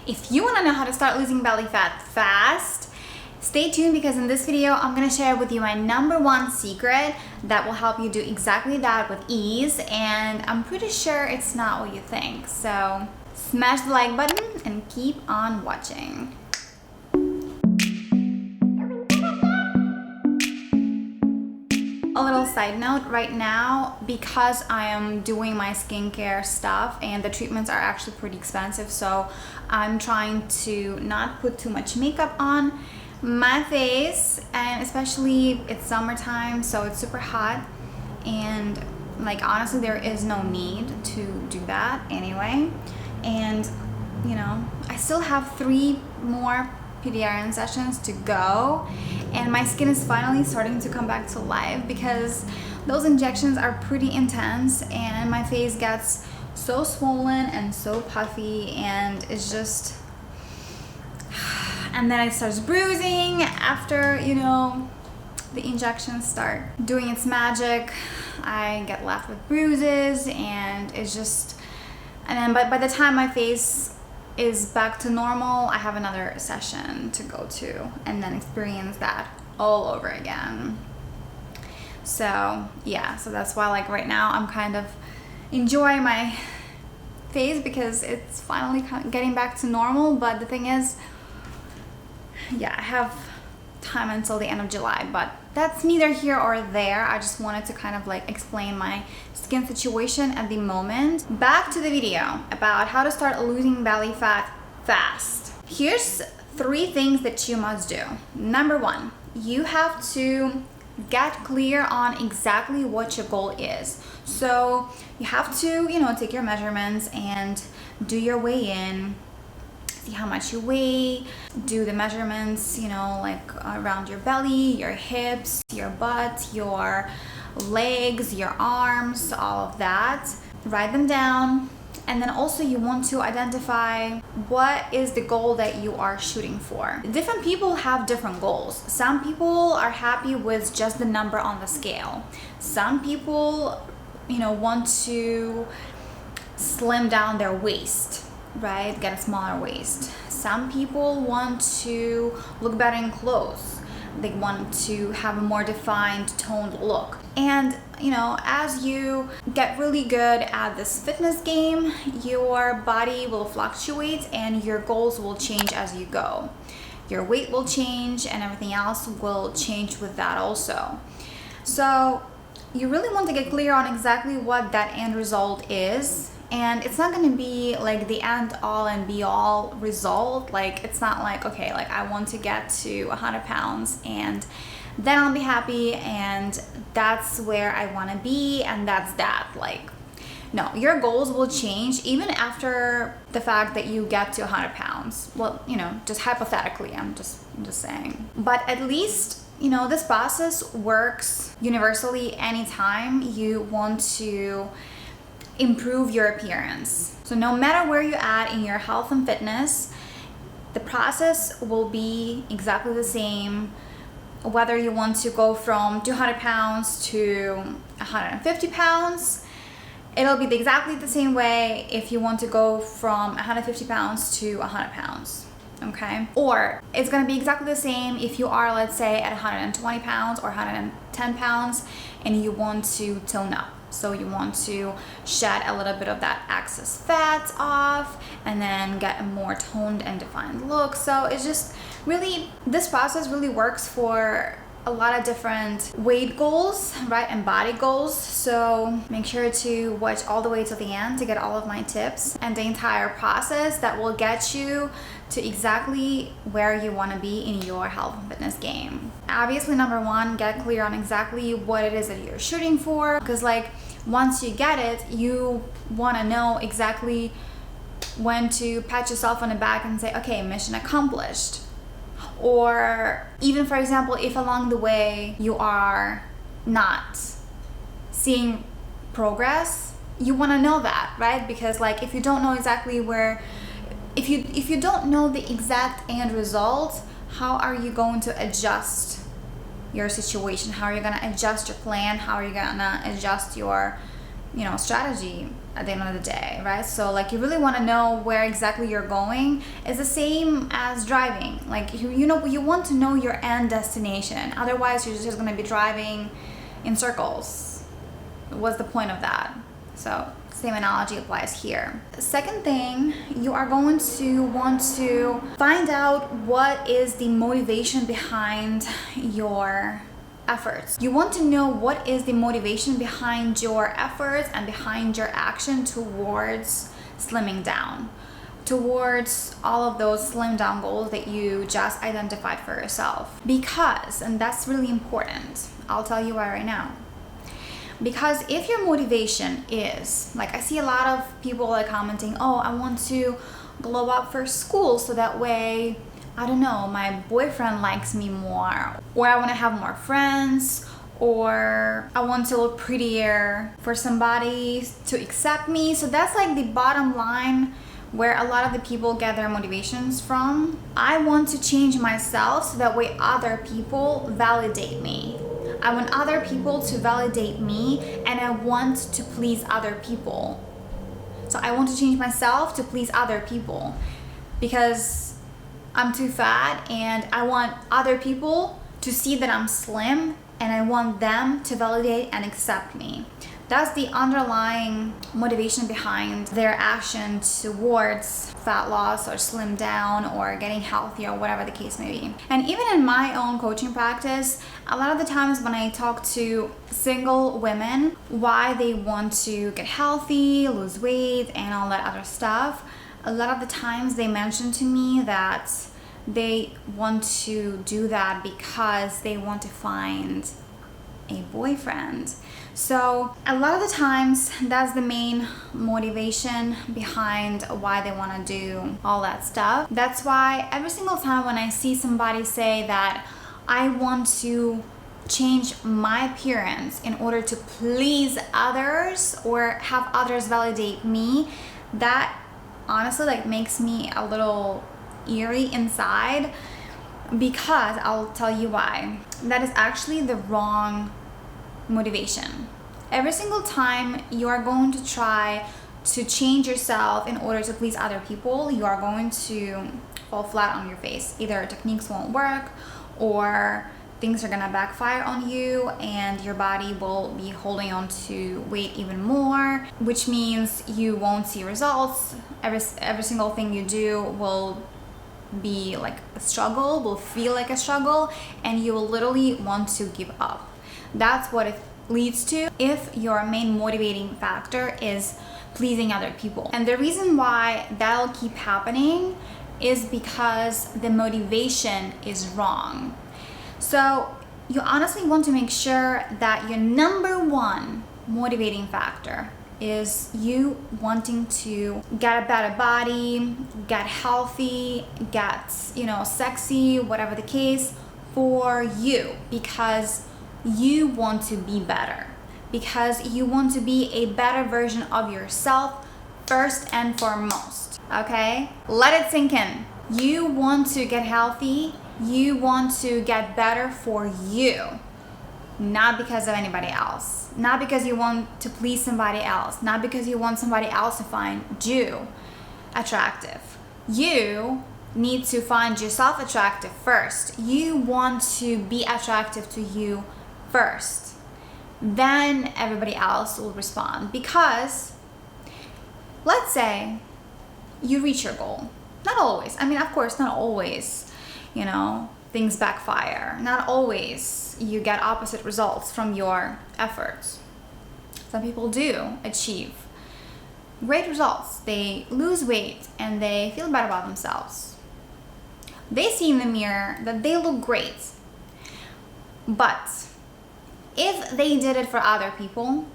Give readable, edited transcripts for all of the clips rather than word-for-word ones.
If you want to know how to start losing belly fat fast, stay tuned, because in this video I'm going to share with you my #1 secret that will help you do exactly that with ease, and I'm pretty sure it's not what you think. So smash the like button and keep on watching. A little side note, right now, because I am doing my skincare stuff and the treatments are actually pretty expensive, so I'm trying to not put too much makeup on my face, and especially it's summertime, so it's super hot, and like honestly there is no need to do that anyway. And you know, I still have 3 more PDRN sessions to go, and my skin is finally starting to come back to life, because those injections are pretty intense and my face gets so swollen and so puffy, and it's just, and then it starts bruising after, you know, the injections start doing its magic. I get left with bruises, and it's just, and then by the time my face is back to normal, I have another session to go to and then experience that all over again. So yeah, so that's why like right now I'm kind of enjoying my face because it's finally getting back to normal. But the thing is, yeah, I have time until the end of July, but that's neither here or there. I just wanted to kind of like explain my skin situation at the moment. Back to the video about how to start losing belly fat fast. Here's 3 things that you must do. #1, you have to get clear on exactly what your goal is. So you have to, you know, take your measurements and do your weigh-in, see how much you weigh, do the measurements, you know, like around your belly, your hips, your butt, your legs, your arms, all of that. Write them down. And then also you want to identify what is the goal that you are shooting for. Different people have different goals. Some people are happy with just the number on the scale. Some people, you know, want to slim down their waist, right? Get a smaller waist. Some people want to look better in clothes. They want to have a more defined, toned look. And you know, as you get really good at this fitness game, your body will fluctuate and your goals will change as you go. Your weight will change and everything else will change with that also. So you really want to get clear on exactly what that end result is. And it's not going to be like the end all and be all result. Like it's not like, okay, like I want to get to 100 pounds and then I'll be happy and that's where I want to be and that's that. Like no, your goals will change even after the fact that you get to 100 pounds. Well, you know, just hypothetically, I'm just saying. But at least, you know, this process works universally anytime you want to improve your appearance. So no matter where you're at in your health and fitness, the process will be exactly the same, whether you want to go from 200 pounds to 150 pounds. It'll be exactly the same way if you want to go from 150 pounds to 100 pounds. Okay? Or it's going to be exactly the same if you are, let's say, at 120 pounds or 110 pounds and you want to tone up. So you want to shed a little bit of that excess fat off and then get a more toned and defined look. So it's just really, this process really works for a lot of different weight goals, right, and body goals. So make sure to watch all the way to the end to get all of my tips and the entire process that will get you to exactly where you want to be in your health and fitness game. Obviously, #1, get clear on exactly what it is that you're shooting for, because like once you get it, you want to know exactly when to pat yourself on the back and say, okay, mission accomplished. Or even, for example, if along the way you are not seeing progress, you want to know that, right? Because like if you don't know exactly where, if you don't know the exact end result, how are you going to adjust your situation? How are you going to adjust your plan? How are you going to adjust your, you know, strategy at the end of the day, right? So like you really want to know where exactly you're going. It's the same as driving. Like you want to know your end destination. Otherwise you're just going to be driving in circles. What's the point of that? So same analogy applies here. Second thing, you are going to want to find out what is the motivation behind your efforts. You want to know what is the motivation behind your efforts and behind your action towards slimming down, towards all of those slim down goals that you just identified for yourself. Because, and that's really important, I'll tell you why right now. Because if your motivation is, like I see a lot of people like commenting, oh, I want to glow up for school so that way, I don't know, my boyfriend likes me more, or I want to have more friends, or I want to look prettier for somebody to accept me. So that's like the bottom line where a lot of the people get their motivations from. I want to change myself so that way other people validate me. I want other people to validate me, and I want to please other people. So I want to change myself to please other people because I'm too fat, and I want other people to see that I'm slim, and I want them to validate and accept me. That's the underlying motivation behind their action towards fat loss or slim down or getting healthy or whatever the case may be. And even in my own coaching practice, a lot of the times when I talk to single women why they want to get healthy, lose weight, and all that other stuff, a lot of the times they mention to me that they want to do that because they want to find a boyfriend. So a lot of the times that's the main motivation behind why they want to do all that stuff. That's why every single time when I see somebody say that I want to change my appearance in order to please others or have others validate me, that honestly like makes me a little eerie inside, because I'll tell you why. That is actually the wrong motivation. Every single time you are going to try to change yourself in order to please other people, you are going to fall flat on your face. Either techniques won't work, or things are gonna backfire on you, and your body will be holding on to weight even more, which means you won't see results. Every single thing you do will be like a struggle, will feel like a struggle, and you will literally want to give up. That's what it leads to if your main motivating factor is pleasing other people. And the reason why that'll keep happening is because the motivation is wrong. So you honestly want to make sure that your number one motivating factor is you wanting to get a better body, get healthy, get, sexy, whatever the case, for you, because you want to be better, because you want to be a better version of yourself first and foremost. Okay? Let it sink in. You want to get healthy, you want to get better for you, not because of anybody else, not because you want to please somebody else, not because you want somebody else to find you attractive. You need to find yourself attractive first. You want to be attractive to you first. Then everybody else will respond. Because let's say you reach your goal. Not always. Of course, not always, things backfire. Not always you get opposite results from your efforts. Some people do achieve great results. They lose weight and they feel better about themselves. They see in the mirror that they look great. But if they did it for other people,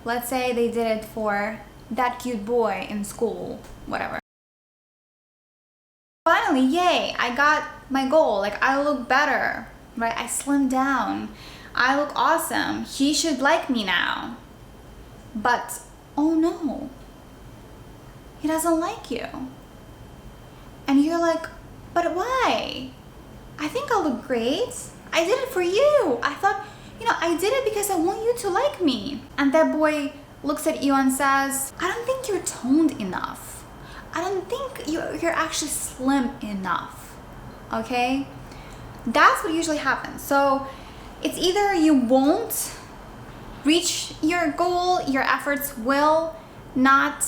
let's say they did it for that cute boy in school, whatever. Finally, yay, I got my goal. Like, I look better, right? I slimmed down. I look awesome. He should like me now. But, oh no, he doesn't like you. And you're like, but why? I think I look great. I did it for you. I thought, I did it because I want you to like me. And that boy looks at you and says, I don't think you're toned enough. I don't think you're actually slim enough. Okay? That's what usually happens. So it's either you won't reach your goal, your efforts will not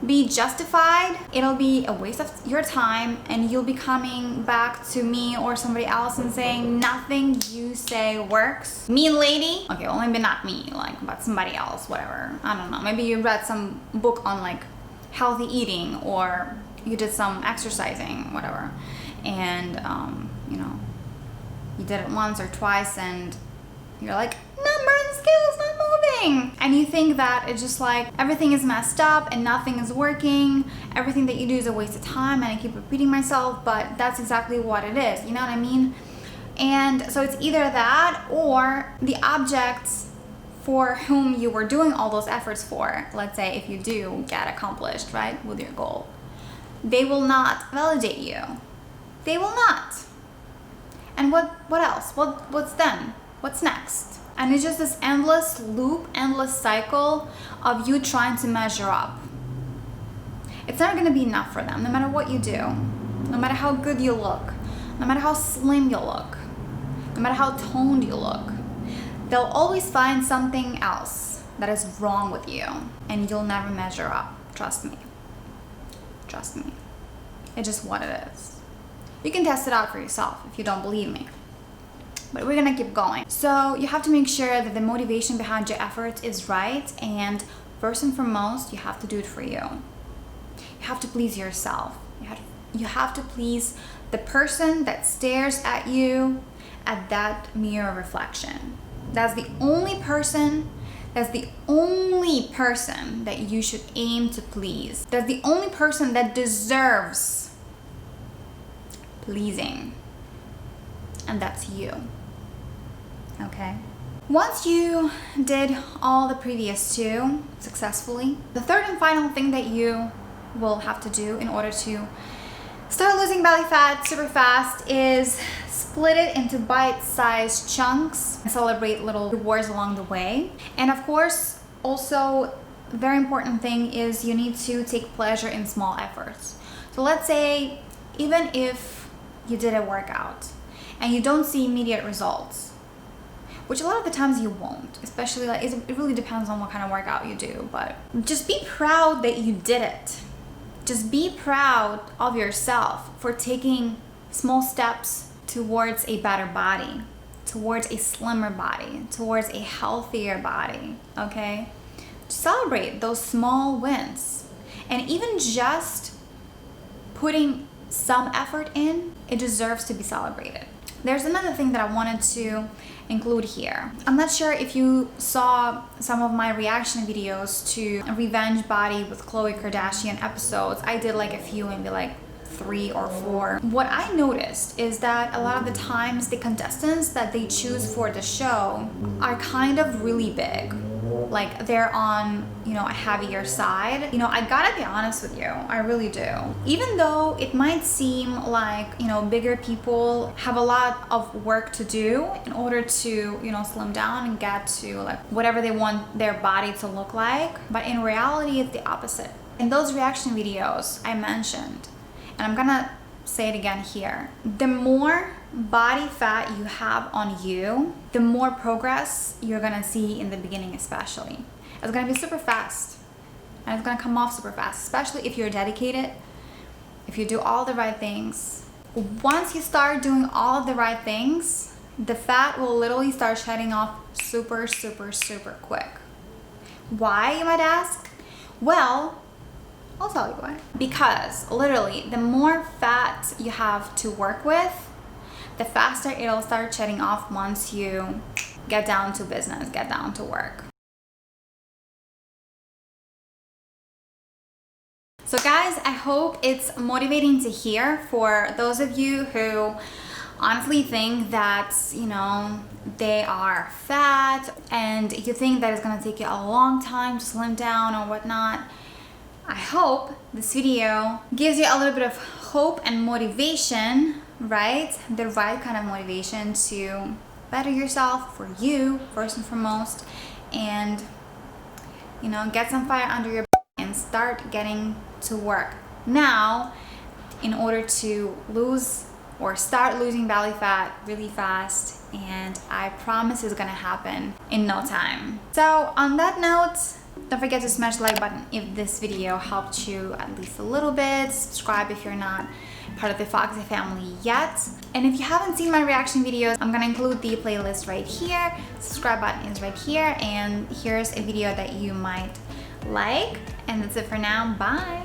be justified, it'll be a waste of your time, and you'll be coming back to me or somebody else and saying nothing you say works. Mean lady? Okay, well maybe not me, like, but somebody else, whatever. I don't know. Maybe you read some book on like healthy eating, or you did some exercising, whatever, and you know, you did it once or twice and you're like, number and scale is not moving, and you think that it's just like everything is messed up and nothing is working, everything that you do is a waste of time, and I keep repeating myself, but that's exactly what it is, you know what I mean? And so it's either that, or the objects for whom you were doing all those efforts for, let's say if you do get accomplished, right, with your goal, they will not validate you. They will not. And what else? What's then? What's next? And it's just this endless loop, endless cycle of you trying to measure up. It's never going to be enough for them, no matter what you do, no matter how good you look, no matter how slim you look, no matter how toned you look. They'll always find something else that is wrong with you, and you'll never measure up. Trust me. Trust me. It's just what it is. You can test it out for yourself if you don't believe me. But we're gonna keep going. So you have to make sure that the motivation behind your efforts is right, and first and foremost, you have to do it for you. You have to please yourself. You have to please the person that stares at you at that mirror reflection. That's the only person that you should aim to please. That's the only person that deserves pleasing. And that's you. Okay? Once you did all the previous two successfully, the third and final thing that you will have to do in order to start losing belly fat super fast is split it into bite-sized chunks and celebrate little rewards along the way. And of course, also a very important thing is you need to take pleasure in small efforts. So let's say even if you did a workout and you don't see immediate results, which a lot of the times you won't, especially like it really depends on what kind of workout you do, but just be proud that you did it. Just be proud of yourself for taking small steps towards a better body, towards a slimmer body, towards a healthier body, okay? Celebrate those small wins. And even just putting some effort in, it deserves to be celebrated. There's another thing that I wanted to include here. I'm not sure if you saw some of my reaction videos to Revenge Body with Khloe Kardashian episodes. I did like a few, maybe like 3 or 4. What I noticed is that a lot of the times the contestants that they choose for the show are kind of really big. Like they're on, you know, a heavier side. You know, I gotta be honest with you, I really do. Even though it might seem like, you know, bigger people have a lot of work to do in order to, you know, slim down and get to like whatever they want their body to look like, but in reality it's the opposite. In those reaction videos I mentioned, and I'm gonna say it again here, the more body fat you have on you, the more progress you're gonna see in the beginning especially. It's gonna be super fast, and it's gonna come off super fast, especially if you're dedicated, if you do all the right things. Once you start doing all of the right things, the fat will literally start shedding off super, super, super quick. Why, you might ask? Well, I'll tell you why. Because literally, the more fat you have to work with, the faster it'll start shedding off once you get down to business, get down to work. So guys, I hope it's motivating to hear for those of you who honestly think that, you know, they are fat and you think that it's gonna take you a long time to slim down or whatnot. I hope this video gives you a little bit of hope and motivation, right? The right kind of motivation to better yourself, for you first and foremost, and You know, get some fire under your and start getting to work now in order to lose or start losing belly fat really fast, and I promise it's gonna happen in no time. So on that note, don't forget to smash the like button if this video helped you at least a little bit. Subscribe if you're not part of the Foxy family yet. And if you haven't seen my reaction videos, I'm gonna include the playlist right here. Subscribe button is right here, and here's a video that you might like. And that's it for now. Bye.